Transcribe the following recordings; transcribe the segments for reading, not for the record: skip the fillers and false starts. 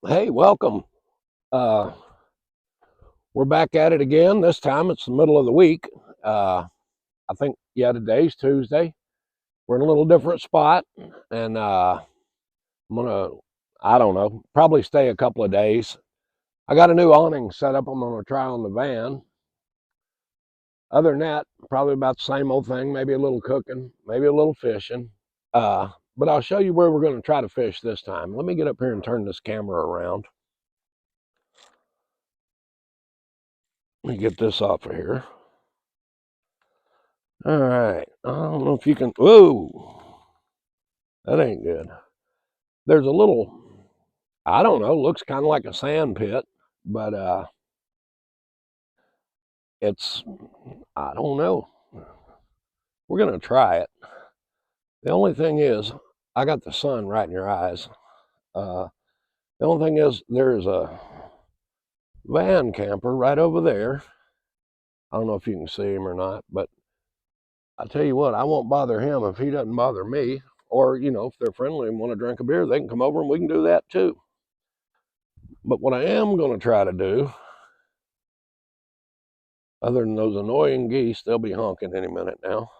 Hey, welcome. Uh, we're back at it again. This time it's the middle of the week. I think, yeah, today's Tuesday. We're in a little different spot, and I'm gonna, I don't know, probably stay a couple of days. I got a new awning set up. I'm gonna try on the van. Other than that, probably about the same old thing. Maybe a little cooking, maybe a little fishing. But I'll show you where we're gonna try to fish this time. Let me get up here and turn this camera around. Let me get this off of here. All right. I don't know if you can. Whoa, that ain't good. There's a little, I don't know, looks kind of like a sand pit, but it's, I don't know. We're going to try it. The only thing is, I got the sun right in your eyes. The only thing is, there's a van camper right over there. I don't know if you can see him or not, but I tell you what, I won't bother him if he doesn't bother me. Or, if they're friendly and want to drink a beer, they can come over and we can do that too. But what I am going to try to do, other than those annoying geese, they'll be honking any minute now.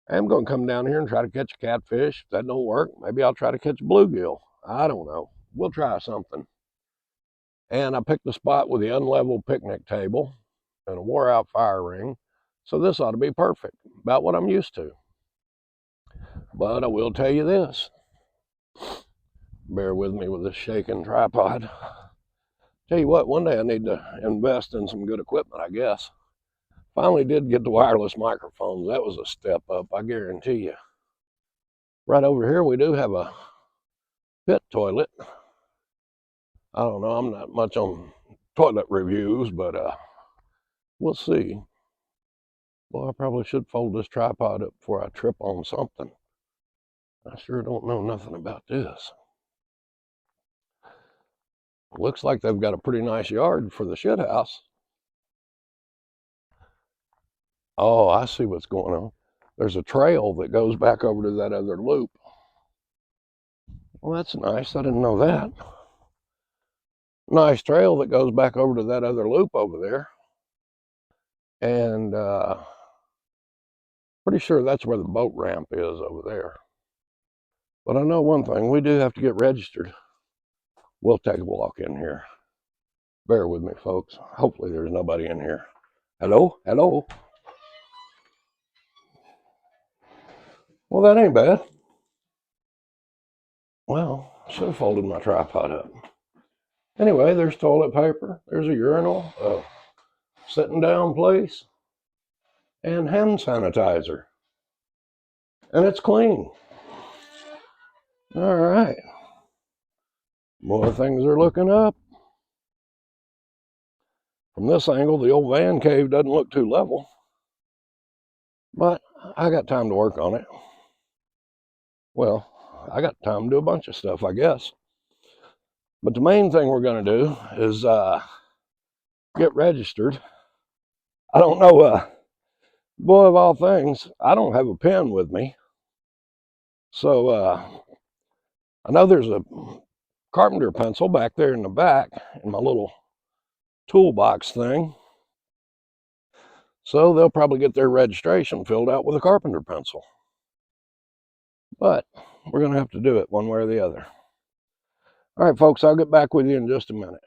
I am going to come down here and try to catch a catfish. If that don't work, maybe I'll try to catch a bluegill. I don't know. We'll try something. And I picked a spot with the unleveled picnic table and a wore out fire ring. So this ought to be perfect, about what I'm used to. But I will tell you this. Bear with me with this shaking tripod. Tell you what, one day I need to invest in some good equipment, I guess. Finally did get the wireless microphones. That was a step up, I guarantee you. Right over here, we do have a pit toilet. I don't know, I'm not much on toilet reviews, but we'll see. Well, I probably should fold this tripod up before I trip on something. I sure don't know nothing about this. Looks like they've got a pretty nice yard for the shit house. Oh, I see what's going on. There's a trail that goes back over to that other loop. Well, that's nice. I didn't know that. Nice trail that goes back over to that other loop over there. And pretty sure that's where the boat ramp is over there. But I know one thing, we do have to get registered. We'll take a walk in here. Bear with me, folks. Hopefully there's nobody in here. Hello? Hello? Well, that ain't bad. Well, should have folded my tripod up. Anyway, there's toilet paper. There's a urinal, a sitting down place, and hand sanitizer. And it's clean. All right. More things are looking up. From this angle, the old van cave doesn't look too level. But I got time to work on it. Well, I got time to do a bunch of stuff, I guess. But the main thing we're going to do is get registered. I don't know, boy, of all things, I don't have a pen with me. So I know there's a carpenter pencil back there in the back in my little toolbox thing. So they'll probably get their registration filled out with a carpenter pencil. But we're going to have to do it one way or the other. All right, folks, I'll get back with you in just a minute.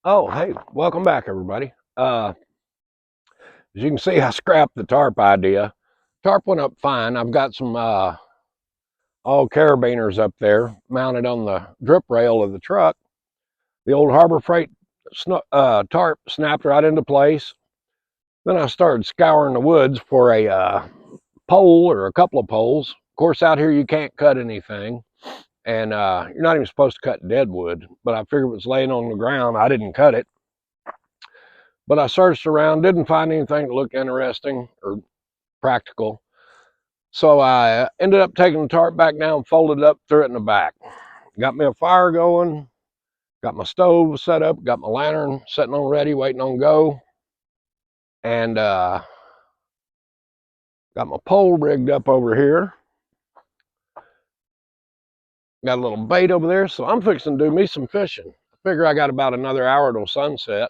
Oh, hey, welcome back, everybody. As you can see, I scrapped the tarp idea. Tarp went up fine. I've got some all carabiners up there mounted on the drip rail of the truck. The old Harbor Freight tarp snapped right into place. Then I started scouring the woods for a pole or a couple of poles. Of course, out here you can't cut anything, and you're not even supposed to cut dead wood. But I figured it was laying on the ground. I didn't cut it. But I searched around, didn't find anything that looked interesting or practical. So I ended up taking the tarp back down, folded it up, threw it in the back. Got me a fire going, Got my stove set up, got my lantern sitting on ready, waiting on go. And got my pole rigged up over here. Got a little bait over there, so I'm fixing to do me some fishing. I figure I got about another hour till sunset,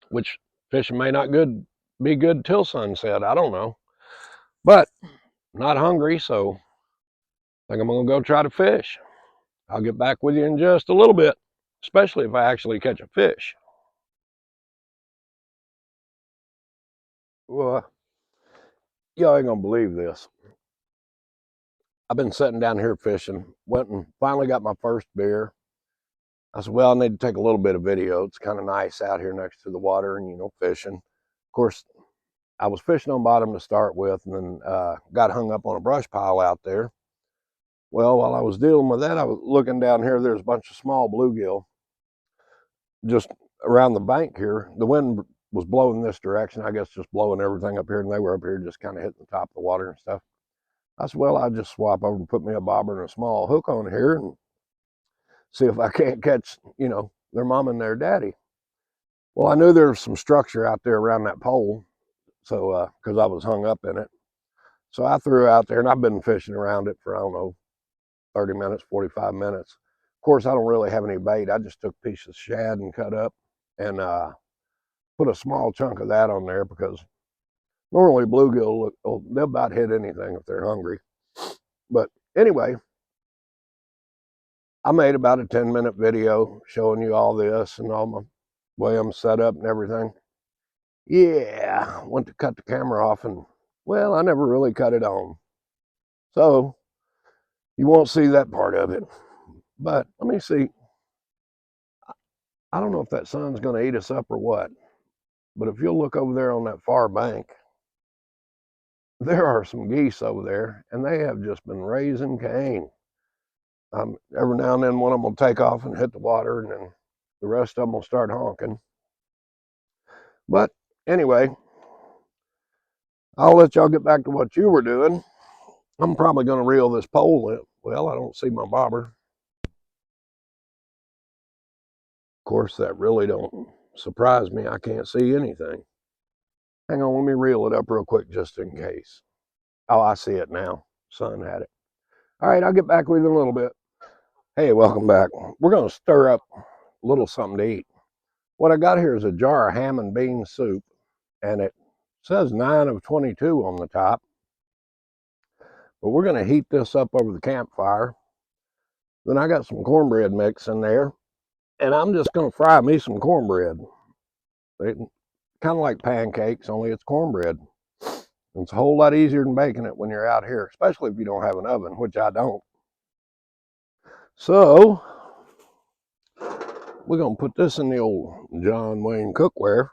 which fishing may not be good till sunset. I don't know. But not hungry, so I think I'm going to go try to fish. I'll get back with you in just a little bit, especially if I actually catch a fish. Well, y'all ain't going to believe this. I've been sitting down here fishing, went and finally got my first beer. I said, well, I need to take a little bit of video. It's kind of nice out here next to the water and, fishing. Of course, I was fishing on bottom to start with, and then got hung up on a brush pile out there. Well, while I was dealing with that, I was looking down here. There's a bunch of small bluegill just around the bank here. The wind was blowing this direction, I guess just blowing everything up here, and they were up here just kind of hitting the top of the water and stuff. I said, well, I'll just swap over and put me a bobber and a small hook on here and see if I can't catch, their mom and their daddy. Well, I knew there was some structure out there around that pole, so because I was hung up in it. So I threw out there, and I've been fishing around it for, I don't know, 30 minutes, 45 minutes. Of course, I don't really have any bait. I just took a piece of shad and cut up and put a small chunk of that on there, because normally bluegill, they'll about hit anything if they're hungry. But anyway, I made about a 10-minute video showing you all this and all my way I'm set up and everything. Yeah, went to cut the camera off, and well, I never really cut it on. So you won't see that part of it. But let me see. I don't know if that sun's going to eat us up or what, but if you'll look over there on that far bank, there are some geese over there, and they have just been raising Cain. Every now and then one of them will take off and hit the water, and then the rest of them will start honking. But anyway, I'll let y'all get back to what you were doing. I'm probably going to reel this pole in. Well, I don't see my bobber. Of course, that really don't surprise me. I can't see anything. Hang on, let me reel it up real quick just in case. Oh, I see it now. Sun had it. All right, I'll get back with you in a little bit. Hey, welcome back. We're going to stir up a little something to eat. What I got here is a jar of ham and bean soup, and it says 9 of 22 on the top. But we're going to heat this up over the campfire. Then I got some cornbread mix in there, and I'm just going to fry me some cornbread. Kind of like pancakes, only it's cornbread. It's a whole lot easier than baking it when you're out here, especially if you don't have an oven, which I don't. So we're going to put this in the old John Wayne cookware.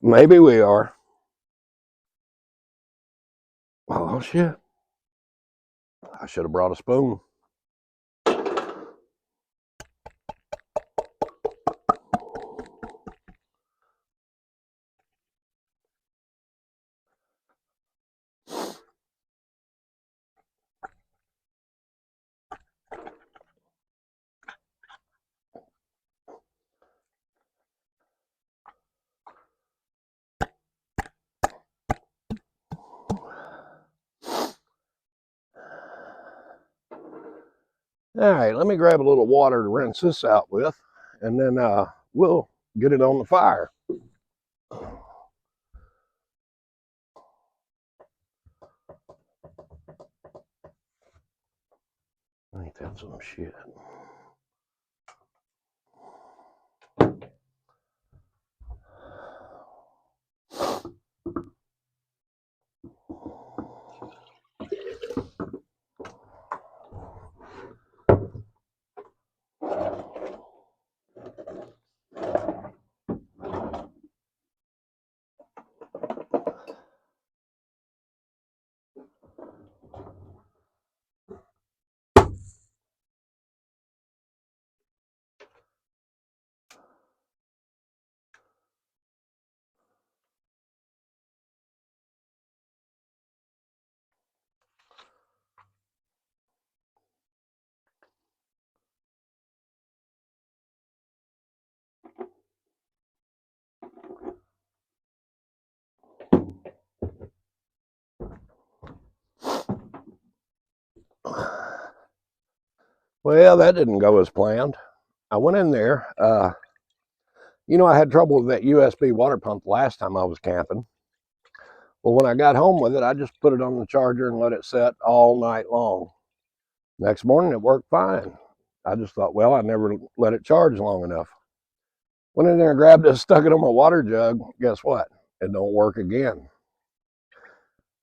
Maybe we are. Oh, shit. I should have brought a spoon. All right, let me grab a little water to rinse this out with, and then we'll get it on the fire. Ain't that some shit? Well, that didn't go as planned. I went in there. I had trouble with that USB water pump last time I was camping. Well, when I got home with it, I just put it on the charger and let it set all night long. Next morning, it worked fine. I just thought, well, I never let it charge long enough. Went in there and grabbed it, stuck it on my water jug. Guess what? It don't work again.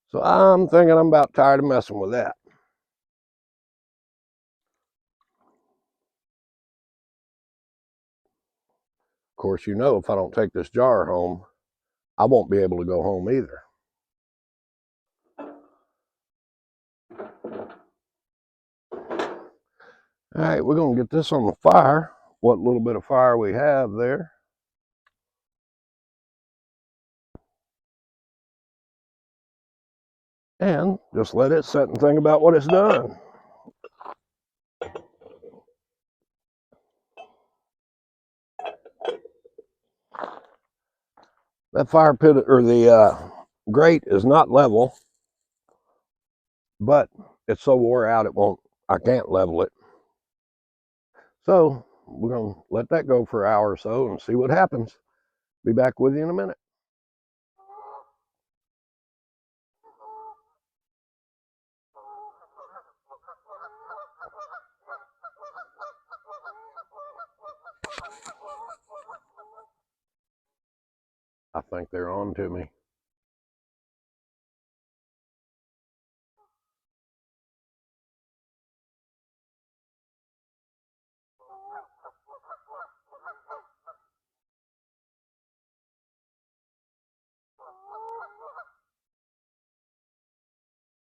So I'm thinking I'm about tired of messing with that. Of course, if I don't take this jar home, I won't be able to go home either. All right, we're going to get this on the fire. What little bit of fire we have there. And just let it set and think about what it's done. That fire pit, or the grate, is not level, but it's so wore out I can't level it. So we're going to let that go for an hour or so and see what happens. Be back with you in a minute. I think they're on to me.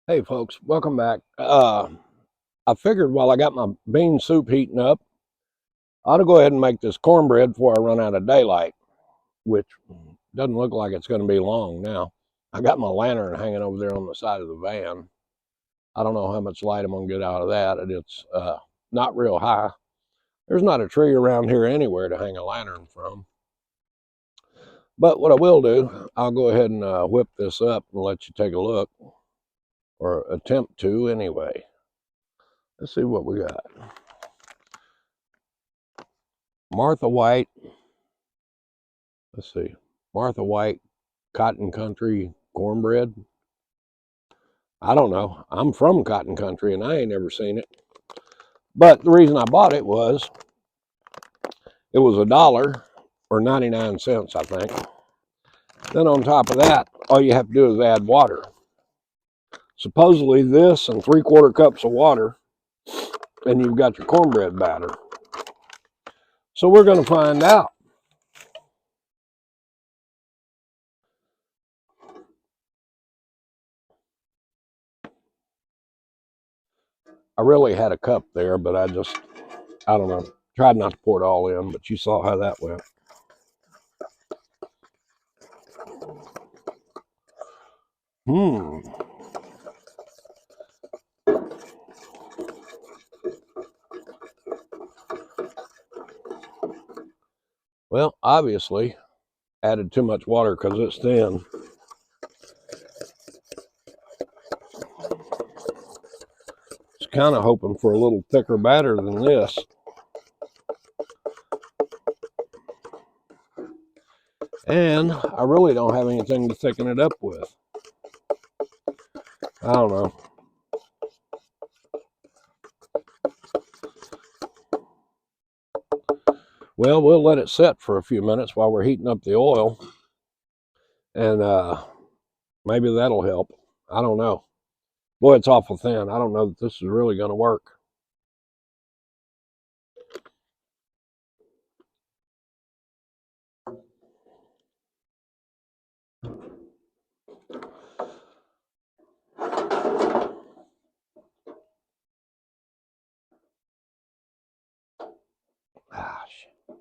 Hey folks, welcome back. I figured while I got my bean soup heating up, I ought to go ahead and make this cornbread before I run out of daylight, which doesn't look like it's going to be long now. I got my lantern hanging over there on the side of the van. I don't know how much light I'm going to get out of that. It's not real high. There's not a tree around here anywhere to hang a lantern from. But what I will do, I'll go ahead and whip this up and let you take a look, or attempt to anyway. Let's see what we got. Martha White. Let's see. Martha White Cotton Country cornbread. I don't know. I'm from Cotton Country and I ain't never seen it. But the reason I bought it was $1 or 99 cents, I think. Then on top of that, all you have to do is add water. Supposedly this and 3/4 cups of water, and you've got your cornbread batter. So we're going to find out. I really had a cup there, but I don't know, tried not to pour it all in, but you saw how that went. Well, obviously, added too much water because it's thin. It's kind of hoping for a little thicker batter than this. And I really don't have anything to thicken it up with. I don't know. Well, we'll let it set for a few minutes while we're heating up the oil. And maybe that'll help. I don't know. Boy, it's awful thin. I don't know that this is really going to work.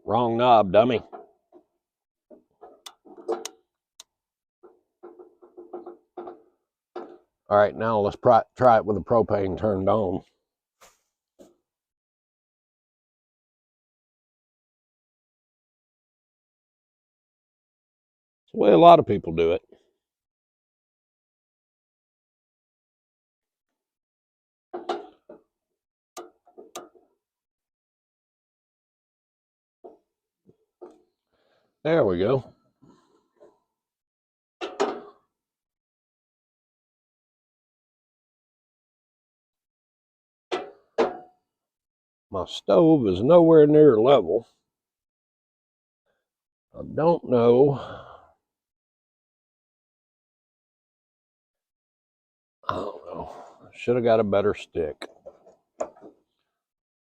Wrong knob, dummy. All right, now let's try it with the propane turned on. It's the way a lot of people do it. There we go. My stove is nowhere near level. I don't know. I don't know. Should have got a better stick.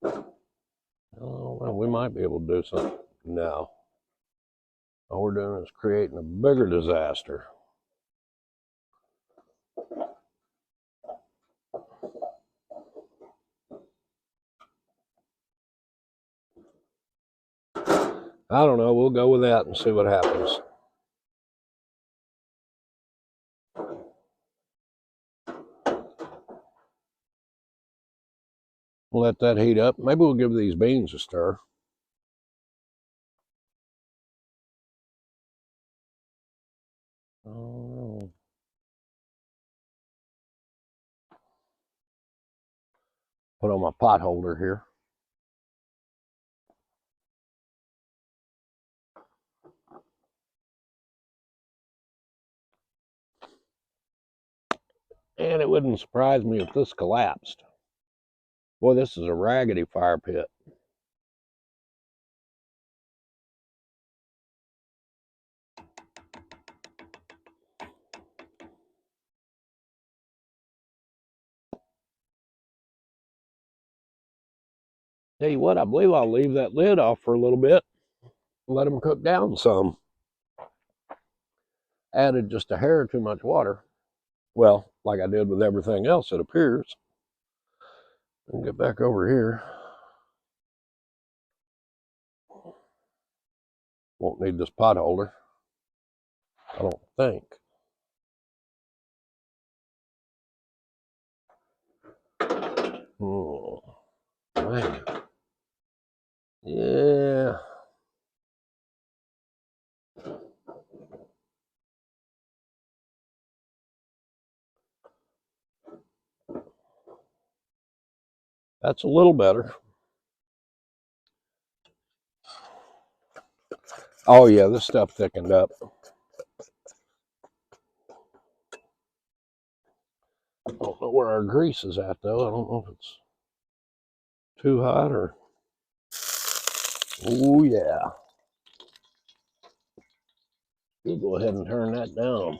Oh, well, we might be able to do something. No. All we're doing is creating a bigger disaster. I don't know. We'll go with that and see what happens. We'll let that heat up. Maybe we'll give these beans a stir. Oh. Put on my pot holder here. And it wouldn't surprise me if this collapsed. Boy, this is a raggedy fire pit. Tell you what, I believe I'll leave that lid off for a little bit and let them cook down some. Added just a hair too much water. Well, like I did with everything else, it appears. And get back over here. Won't need this pot holder, I don't think. Oh, man. Yeah. That's a little better. Oh, yeah, this stuff thickened up. I don't know where our grease is at, though. I don't know if it's too hot or... Oh, yeah. We'll go ahead and turn that down.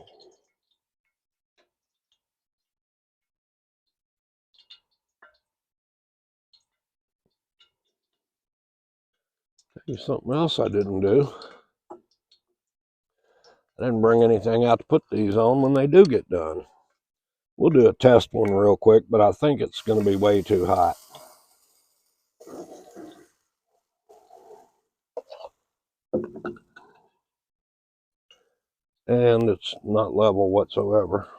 Tell you something else I didn't do. I didn't bring anything out to put these on when they do get done. We'll do a test one real quick, but I think it's going to be way too hot. And it's not level whatsoever.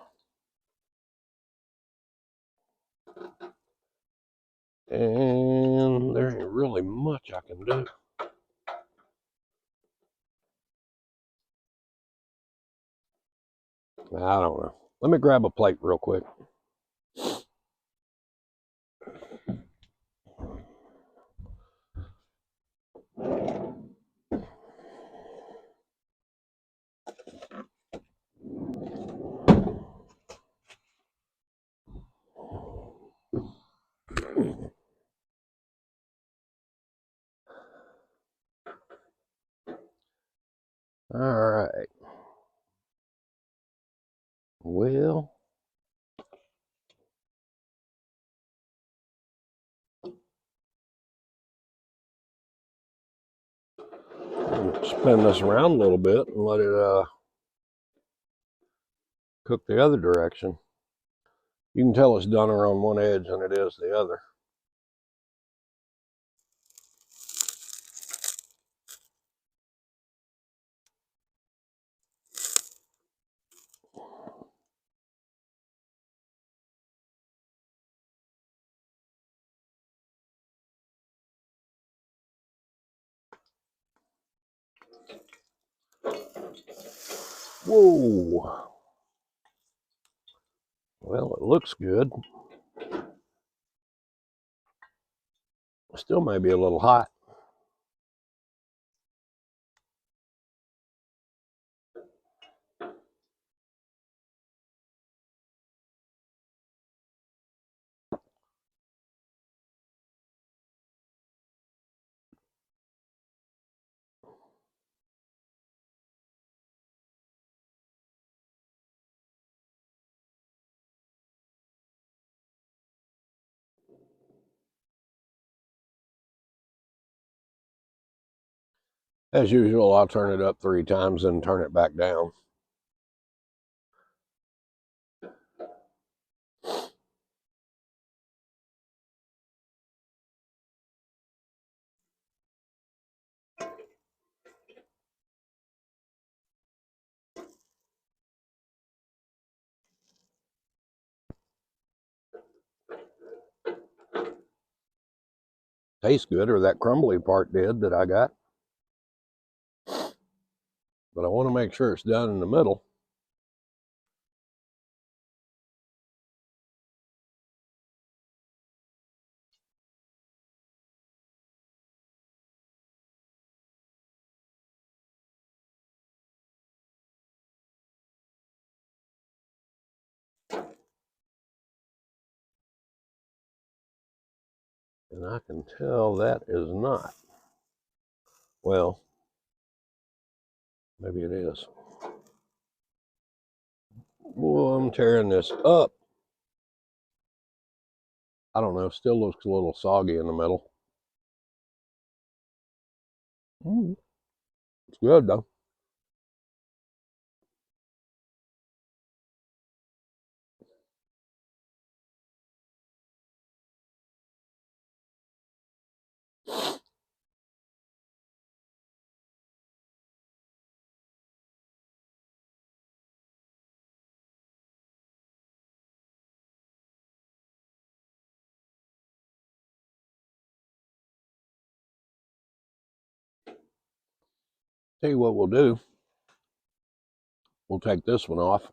And there ain't really much I can do. I don't know. Let me grab a plate real quick. All right. Well, spin this around a little bit and let it cook the other direction. You can tell it's doner on one edge than it is the other. Whoa. Well, it looks good. Still may be a little hot. As usual, I'll turn it up 3 times and turn it back down. Tastes good, or that crumbly part did that I got. But I want to make sure it's done in the middle. And I can tell that is not. Well, maybe it is. Well, I'm tearing this up. I don't know, still looks a little soggy in the middle. It's good though. Tell you what we'll do. We'll take this one off.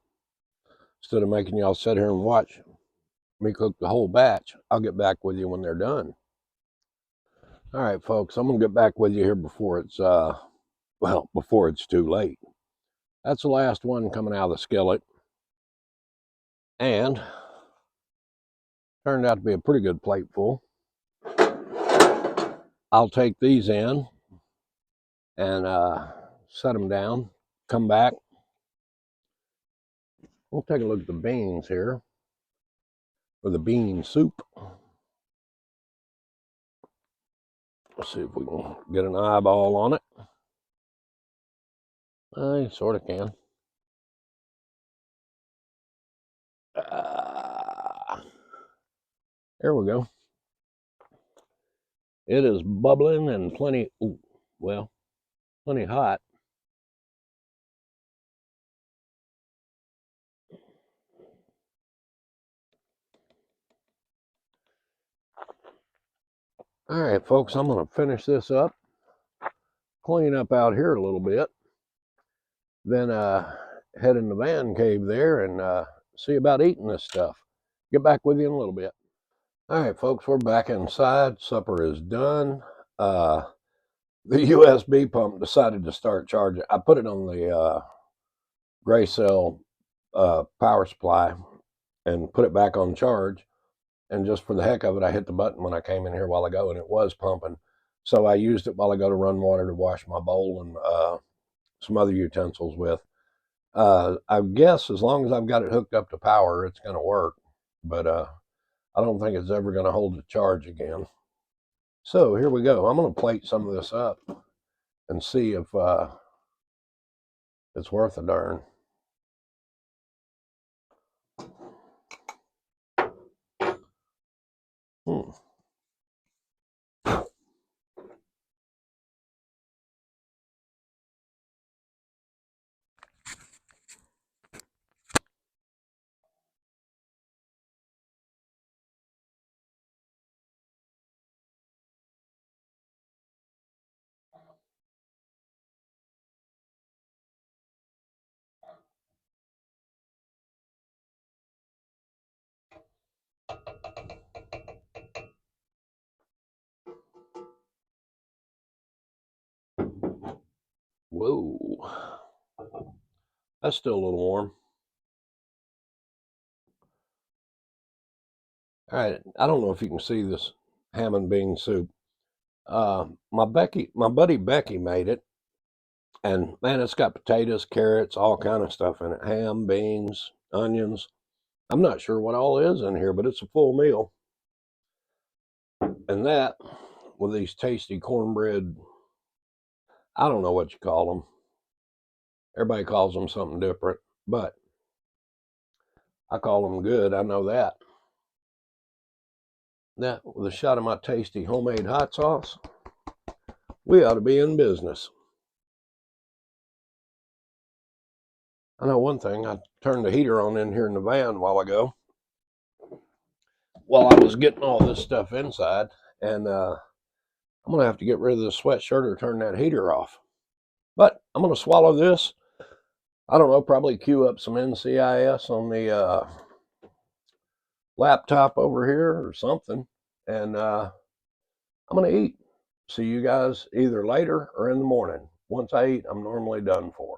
Instead of making y'all sit here and watch me cook the whole batch, I'll get back with you when they're done. All right, folks, I'm going to get back with you here before it's, before it's too late. That's the last one coming out of the skillet. And turned out to be a pretty good plate full. I'll take these in and set them down, come back. We'll take a look at the beans here, or the bean soup. Let's see if we can get an eyeball on it. I sort of can. There we go. It is bubbling and plenty, plenty hot. All right, folks, I'm going to finish this up, clean up out here a little bit, then head in the man cave there and see about eating this stuff. Get back with you in a little bit. All right, folks, we're back inside. Supper is done. The USB pump decided to start charging. I put it on the gray cell power supply and put it back on charge. And just for the heck of it, I hit the button when I came in here a while ago, and it was pumping. So I used it while I go to run water to wash my bowl and some other utensils with. I guess as long as I've got it hooked up to power, it's going to work. But I don't think it's ever going to hold the charge again. So here we go. I'm going to plate some of this up and see if it's worth a darn. Whoa. That's still a little warm. All right, I don't know if you can see this ham and bean soup. My buddy Becky made it, and man, it's got potatoes, carrots, all kind of stuff in it. Ham, beans, onions. I'm not sure what all is in here, but it's a full meal. And that, with these tasty cornbread, I don't know what you call them. Everybody calls them something different, but I call them good. I know that. That with a shot of my tasty homemade hot sauce, we ought to be in business. I know one thing. I turned the heater on in here in the van a while ago while I was getting all this stuff inside, and I'm going to have to get rid of this sweatshirt or turn that heater off. But I'm going to swallow this. I don't know, probably queue up some NCIS on the laptop over here or something. And I'm going to eat. See you guys either later or in the morning. Once I eat, I'm normally done for.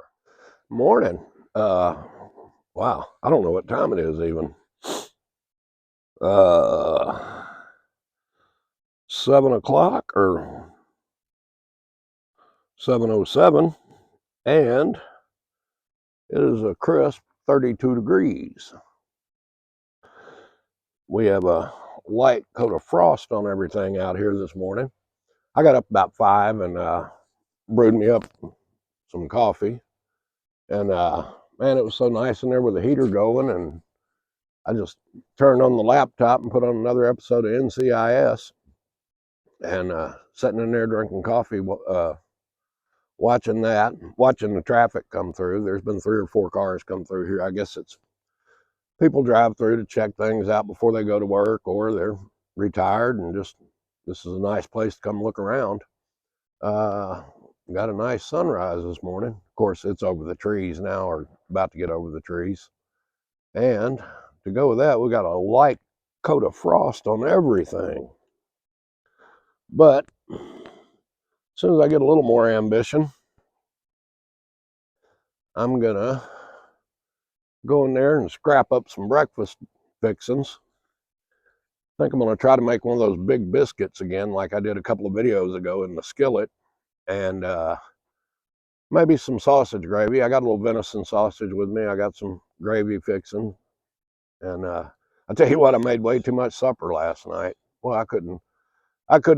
Morning. Wow. I don't know what time it is even. 7 o'clock or 7:07. And it is a crisp 32 degrees. We have a light coat of frost on everything out here this morning. I got up about 5 and brewed me up some coffee. And man, it was so nice in there with the heater going. And I just turned on the laptop and put on another episode of NCIS and sitting in there drinking coffee, watching that, watching the traffic come through. There's been 3 or 4 cars come through here. I guess it's people drive through to check things out before they go to work, or they're retired and just, this is a nice place to come look around. Got a nice sunrise this morning. Of course, it's over the trees now, or about to get over the trees. And to go with that, we got a light coat of frost on everything. But as soon as I get a little more ambition, I'm gonna go in there and scrap up some breakfast fixings. I think I'm gonna try to make one of those big biscuits again, like I did a couple of videos ago in the skillet, and maybe some sausage gravy. I got a little venison sausage with me. I got some gravy fixing, and I tell you what, I made way too much supper last night. Well, I couldn't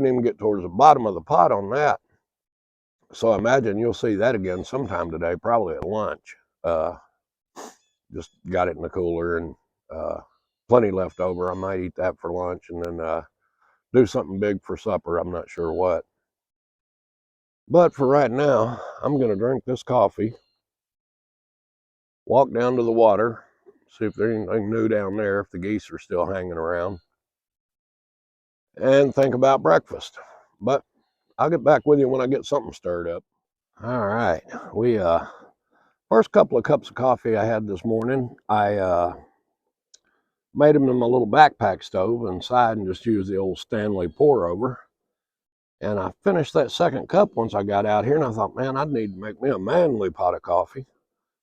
even get towards the bottom of the pot on that. So I imagine you'll see that again sometime today, probably at lunch. Just got it in the cooler and plenty left over. I might eat that for lunch and then do something big for supper. I'm not sure what. But for right now, I'm going to drink this coffee, walk down to the water, see if there's anything new down there, if the geese are still hanging around, and think about breakfast. But I'll get back with you when I get something stirred up. All right. We first couple of cups of coffee I had this morning, I made them in my little backpack stove inside and just used the old Stanley pour over. And I finished that second cup once I got out here, and I thought, man, I'd need to make me a manly pot of coffee.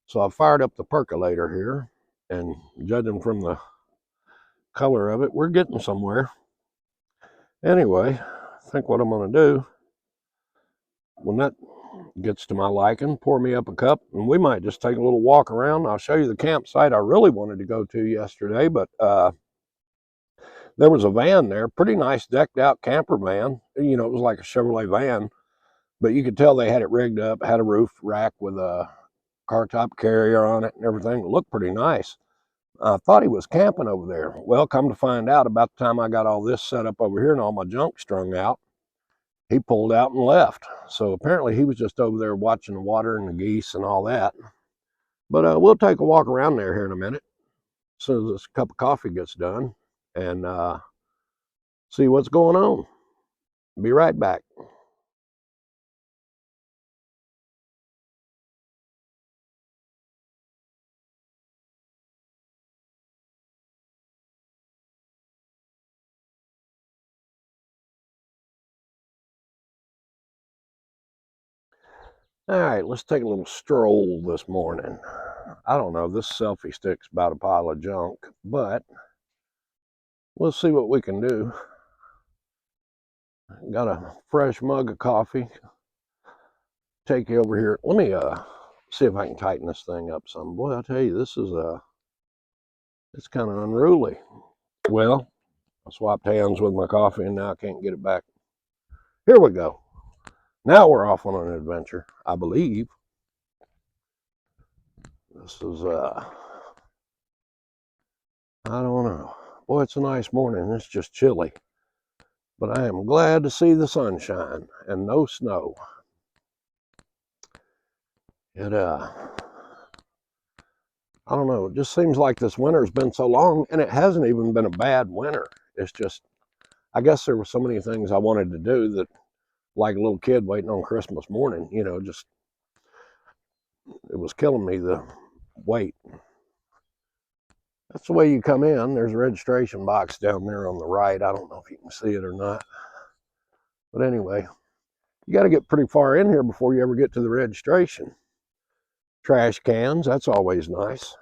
So I fired up the percolator here, and judging from the color of it, we're getting somewhere. Anyway, I think what I'm going to do, when that gets to my liking, pour me up a cup, and we might just take a little walk around. I'll show you the campsite I really wanted to go to yesterday, but there was a van there, pretty nice decked out camper van. You know, it was like a Chevrolet van, but you could tell they had it rigged up, had a roof rack with a car top carrier on it and everything. It looked pretty nice. I thought he was camping over there. Well, come to find out, about the time I got all this set up over here and all my junk strung out, he pulled out and left. So apparently he was just over there watching the water and the geese and all that. But we'll take a walk around there here in a minute, as soon as this cup of coffee gets done, and see what's going on. Be right back. All right, let's take a little stroll this morning. I don't know, this selfie stick's about a pile of junk, but we'll see what we can do. Got a fresh mug of coffee. Take you over here. Let me see if I can tighten this thing up some. Boy, I tell you, this is it's kind of unruly. Well, I swapped hands with my coffee and now I can't get it back. Here we go. Now we're off on an adventure, I believe. This is, I don't know. Boy, it's a nice morning. It's just chilly. But I am glad to see the sunshine and no snow. I don't know, it just seems like this winter's been so long, and it hasn't even been a bad winter. It's just, I guess there were so many things I wanted to do that, like a little kid waiting on Christmas morning, just, it was killing me, the wait. That's the way you come in. There's a registration box down there on the right. I don't know if you can see it or not. But anyway, you got to get pretty far in here before you ever get to the registration. Trash cans, that's always nice.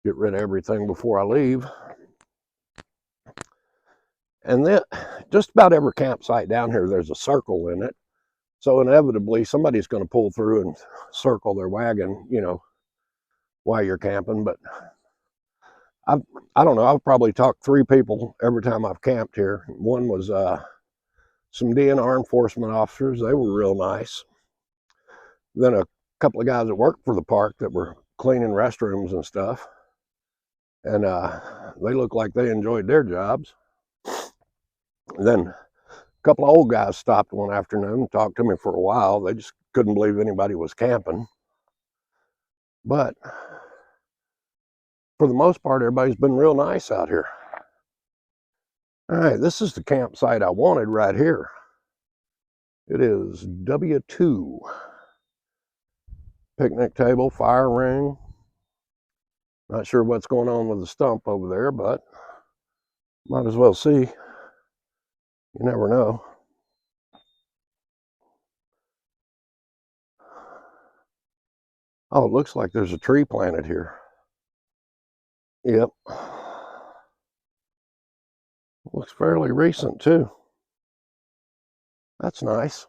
Get rid of everything before I leave. And then just about every campsite down here, there's a circle in it. So inevitably, somebody's going to pull through and circle their wagon, while you're camping. But I don't know, I've probably talked 3 people every time I've camped here. One was some DNR enforcement officers. They were real nice. Then a couple of guys that worked for the park that were cleaning restrooms and stuff. And they looked like they enjoyed their jobs. And then a couple of old guys stopped one afternoon and talked to me for a while. They just couldn't believe anybody was camping. But for the most part, everybody's been real nice out here. All right, this is the campsite I wanted right here. It is W2. Picnic table, fire ring. Not sure what's going on with the stump over there, but might as well see. You never know. Oh, it looks like there's a tree planted here. Yep. Looks fairly recent too. That's nice.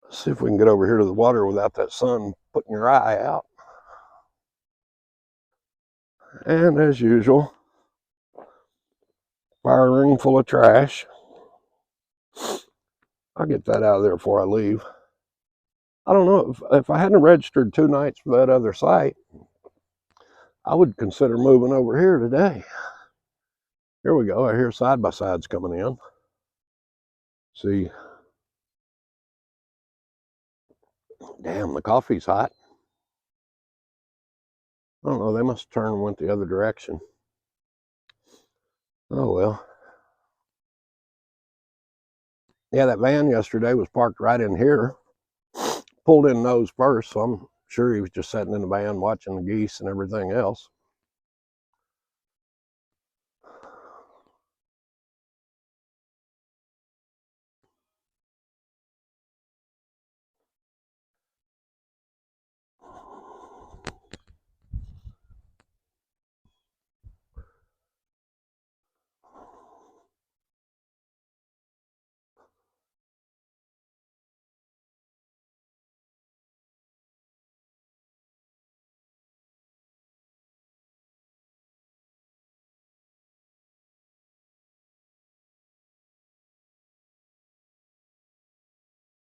Let's see if we can get over here to the water without that sun putting your eye out. And as usual, fire ring full of trash. I'll get that out of there before I leave. I don't know, if I hadn't registered 2 nights for that other site, I would consider moving over here today. Here we go. I hear side-by-sides coming in. See. Damn, the coffee's hot. I don't know, they must have turned and went the other direction. Oh well. Yeah, that van yesterday was parked right in here. Pulled in nose first, so I'm sure he was just sitting in the van watching the geese and everything else.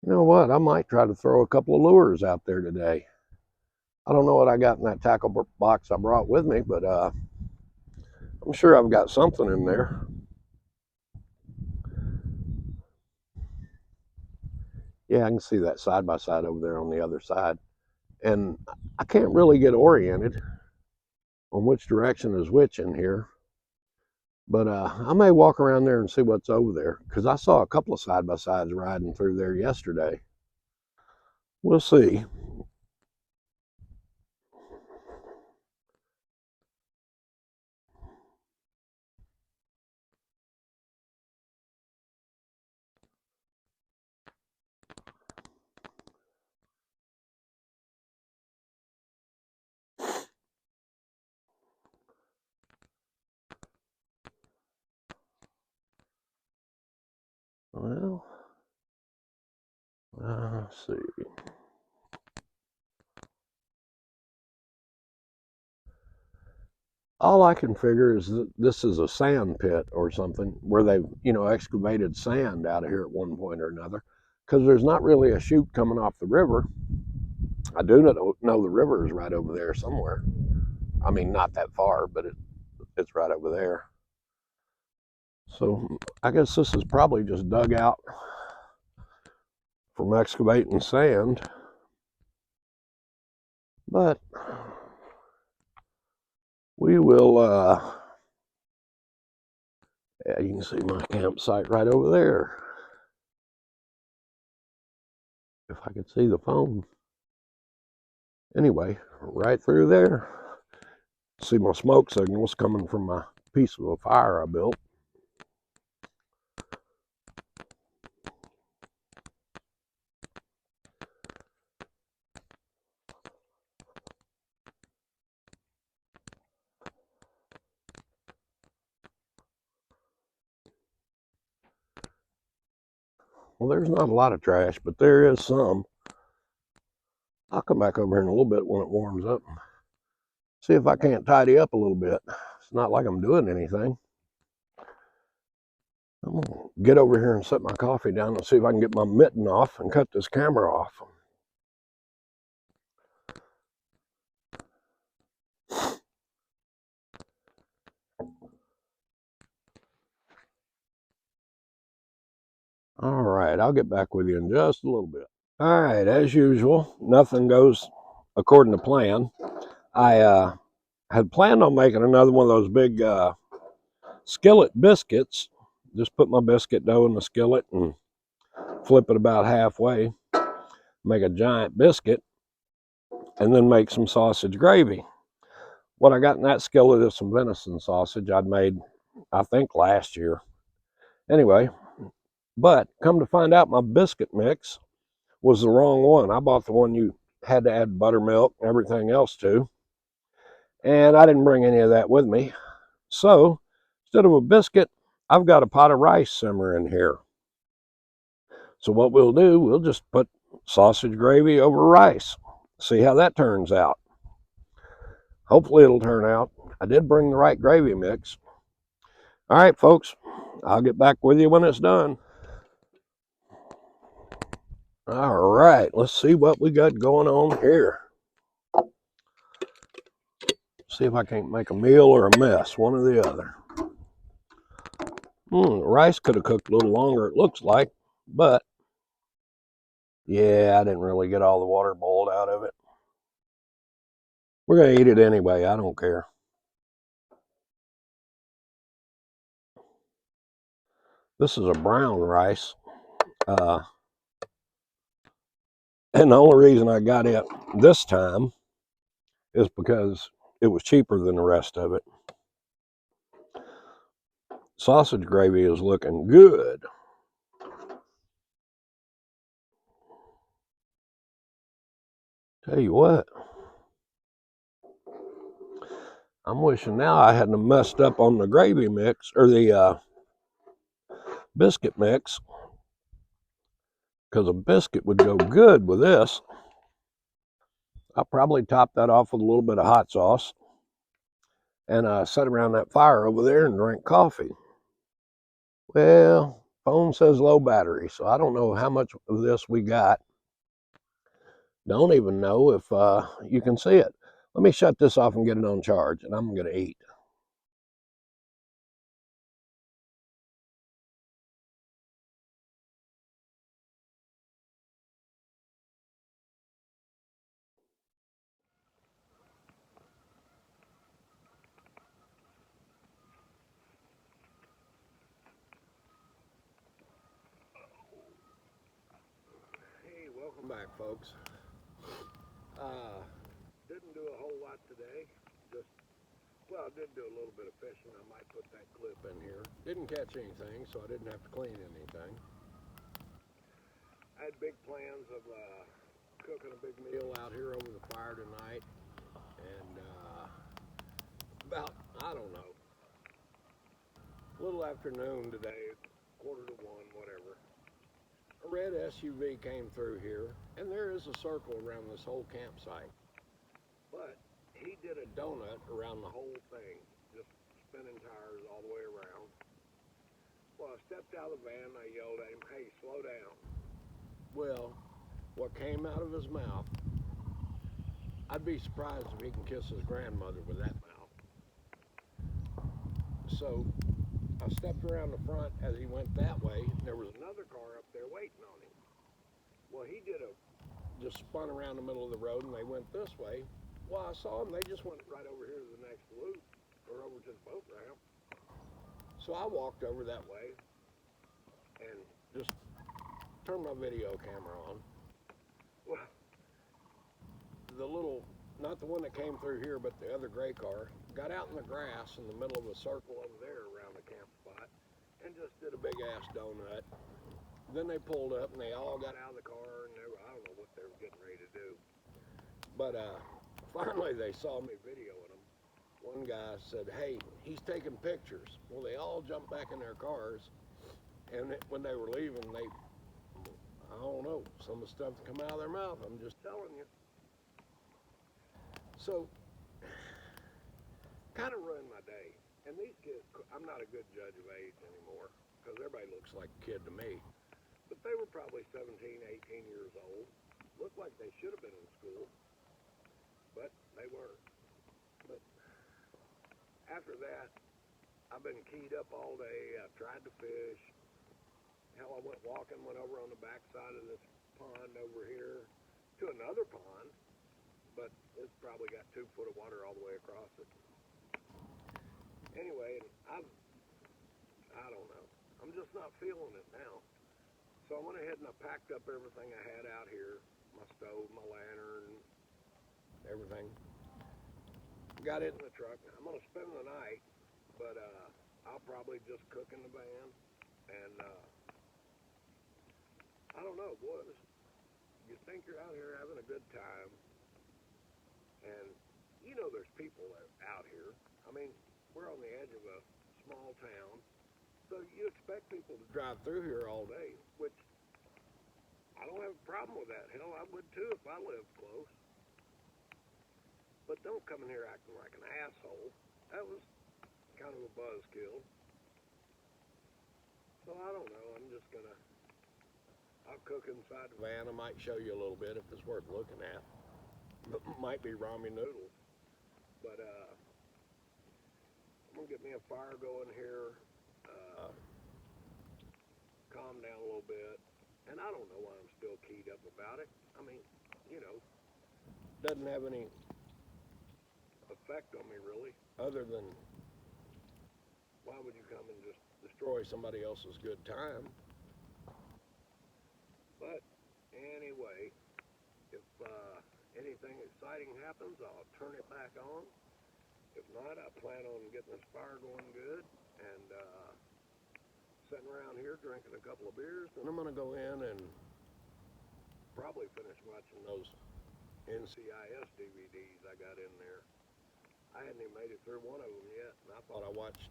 You know what? I might try to throw a couple of lures out there today. I don't know what I got in that tackle box I brought with me, but I'm sure I've got something in there. Yeah, I can see that side-by-side over there on the other side. And I can't really get oriented on which direction is which in here. But I may walk around there and see what's over there, because I saw a couple of side-by-sides riding through there yesterday. We'll see. Well, let's see. All I can figure is that this is a sand pit or something where they've, excavated sand out of here at one point or another, because there's not really a chute coming off the river. I do know the river is right over there somewhere. I mean, not that far, but it's right over there. So I guess this is probably just dug out from excavating sand. But we will, yeah, you can see my campsite right over there. If I could see the phone. Anyway, right through there. See my smoke signals coming from my piece of a fire I built. Well, there's not a lot of trash, but there is some. I'll come back over here in a little bit when it warms up. See if I can't tidy up a little bit. It's not like I'm doing anything. I'm going to get over here and set my coffee down and see if I can get my mitten off and cut this camera off. All right, I'll get back with you in just a little bit. All right, as usual, nothing goes according to plan. I had planned on making another one of those big skillet biscuits. Just put my biscuit dough in the skillet and flip it about halfway, make a giant biscuit, and then make some sausage gravy. What I got in that skillet is some venison sausage I'd made, I think, last year. Anyway, but come to find out, my biscuit mix was the wrong one. I bought the one you had to add buttermilk and everything else to, and I didn't bring any of that with me. So instead of a biscuit, I've got a pot of rice simmering here. So what we'll do, we'll just put sausage gravy over rice. See how that turns out. Hopefully it'll turn out. I did bring the right gravy mix. All right, folks, I'll get back with you when it's done. All right, let's see what we got going on here. See if I can't make a meal or a mess, one or the other. Rice could have cooked a little longer, it looks like, but yeah, I didn't really get all the water boiled out of it. We're going to eat it anyway, I don't care. This is a brown rice. And the only reason I got it this time is because it was cheaper than the rest of it. Sausage gravy is looking good. Tell you what, I'm wishing now I hadn't messed up on the gravy mix or the biscuit mix, because a biscuit would go good with this. I'll probably top that off with a little bit of hot sauce and sit around that fire over there and drink coffee. Well, phone says low battery, so I don't know how much of this we got. Don't even know if you can see it. Let me shut this off and get it on charge, and I'm going to eat. Hey, welcome back, folks. Didn't do a whole lot today. Well, I did do a little bit of fishing. I might put that clip in here. Didn't catch anything, so I didn't have to clean anything. I had big plans of cooking a big meal out here over the fire tonight. And about, I don't know, a little afternoon today, 1:45, whatever, a red SUV came through here, and there is a circle around this whole campsite. But he did a donut around the whole thing, just spinning tires all the way around. Well, I stepped out of the van and I yelled at him, "Hey, slow down." Well, what came out of his mouth, I'd be surprised if he can kiss his grandmother with that mouth. So I stepped around the front as he went that way. There was another car up there waiting on him. Well, he just spun around the middle of the road and they went this way. Well, I saw them. They just went right over here to the next loop or over to the boat ramp. So I walked over that way and just turned my video camera on. Well, the little, not the one that came through here, but the other gray car, got out in the grass in the middle of a circle over there around the camp spot and just did a big ass donut. Then they pulled up and they all got out of the car and I don't know what they were getting ready to do. But finally they saw me videoing them. One guy said, "Hey, he's taking pictures." Well, they all jumped back in their cars, and when they were leaving, I don't know, some of the stuff that come out of their mouth, I'm just telling you. So, kind of ruined my day. And these kids, I'm not a good judge of age anymore, because everybody looks like a kid to me. But they were probably 17, 18 years old. Looked like they should have been in school, but they weren't. But after that, I've been keyed up all day. I've tried to fish. Hell, I went walking, went over on the backside of this pond over here to another pond, but it's probably got 2 foot of water all the way across it. Anyway, I don't know. I'm just not feeling it now. So I went ahead and I packed up everything I had out here, my stove, my lantern, everything. Got it in the truck. I'm going to spend the night, but I'll probably just cook in the van. And I don't know, boys. You think you're out here having a good time, and you know there's people out here. I mean, we're on the edge of a small town, so you expect people to drive through here all day, which I don't have a problem with that. Hell, I would too if I lived close. But don't come in here acting like an asshole. That was kind of a buzzkill. So I don't know. I'll cook inside the van. I might show you a little bit if it's worth looking at. It might be ramen noodles. But I'm going to get me a fire going here. Calm down a little bit. And I don't know why I'm still keyed up about it. I mean, you know, doesn't have any effect on me really, other than why would you come and just destroy somebody else's good time? But anyway, if anything exciting happens, I'll turn it back on. If not, I plan on getting this fire going good and sitting around here drinking a couple of beers. Then I'm going to go in and probably finish watching those NCIS DVDs I got in there. I hadn't even made it through one of them yet, and I thought I watched,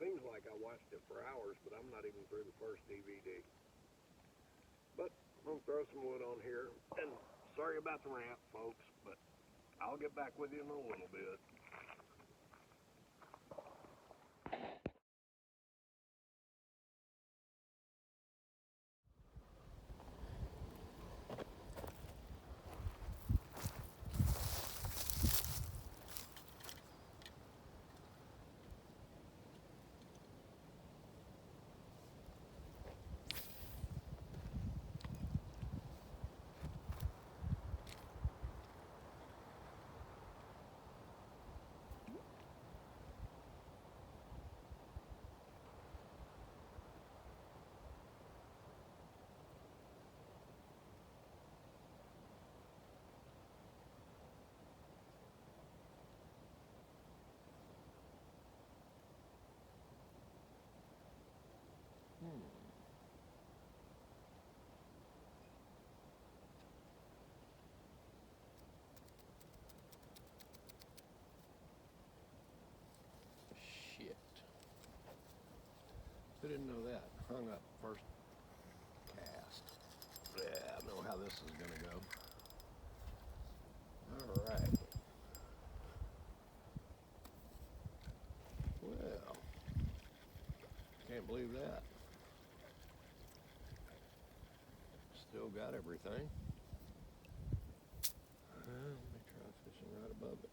seems like I watched it for hours, but I'm not even through the first DVD. But I'm going to throw some wood on here, and sorry about the rant, folks, but I'll get back with you in a little bit. Shit. I didn't know that. Hung up first cast. Yeah, I know how this is going to go. All right. Can't believe that. Still got everything. Let me try fishing right above it.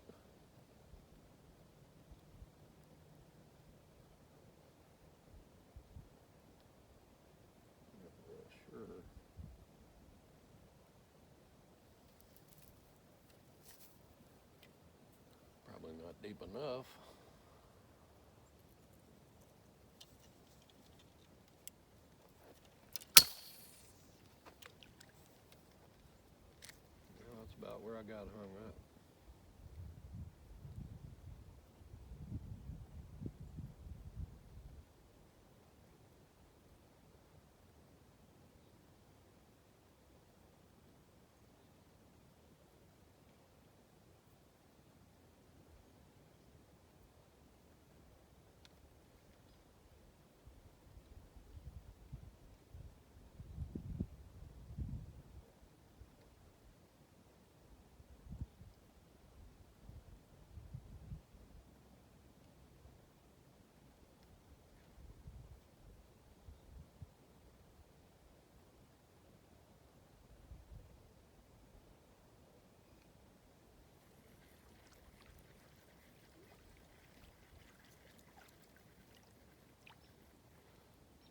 Not real sure. Probably not deep enough. Well, that's about where I got hung up.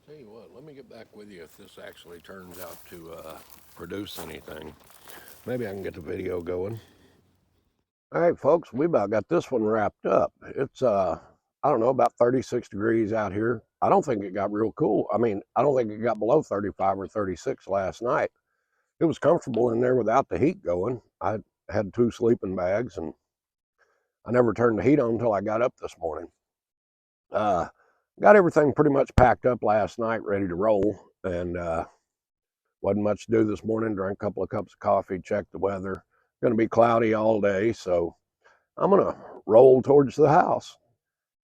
Tell you what, let me get back with you if this actually turns out to produce anything. Maybe I can get the video going. All right, folks, we about got this one wrapped up. It's, I don't know, about 36 degrees out here. I don't think it got real cool. I mean, I don't think it got below 35 or 36 last night. It was comfortable in there without the heat going. I had 2 sleeping bags, and I never turned the heat on until I got up this morning. Uh, got everything pretty much packed up last night, ready to roll, and wasn't much to do this morning. Drank a couple of cups of coffee, checked the weather. Going to be cloudy all day, so I'm going to roll towards the house.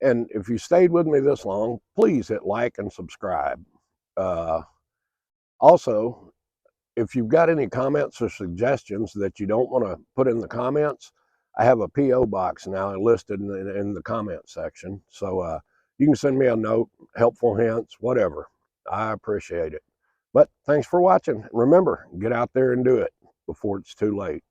And if you stayed with me this long, please hit like and subscribe. Uh, Also, if you've got any comments or suggestions that you don't want to put in the comments, I have a P.O. box now listed in the comment section. So you can send me a note, helpful hints, whatever. I appreciate it. But thanks for watching. Remember, get out there and do it before it's too late.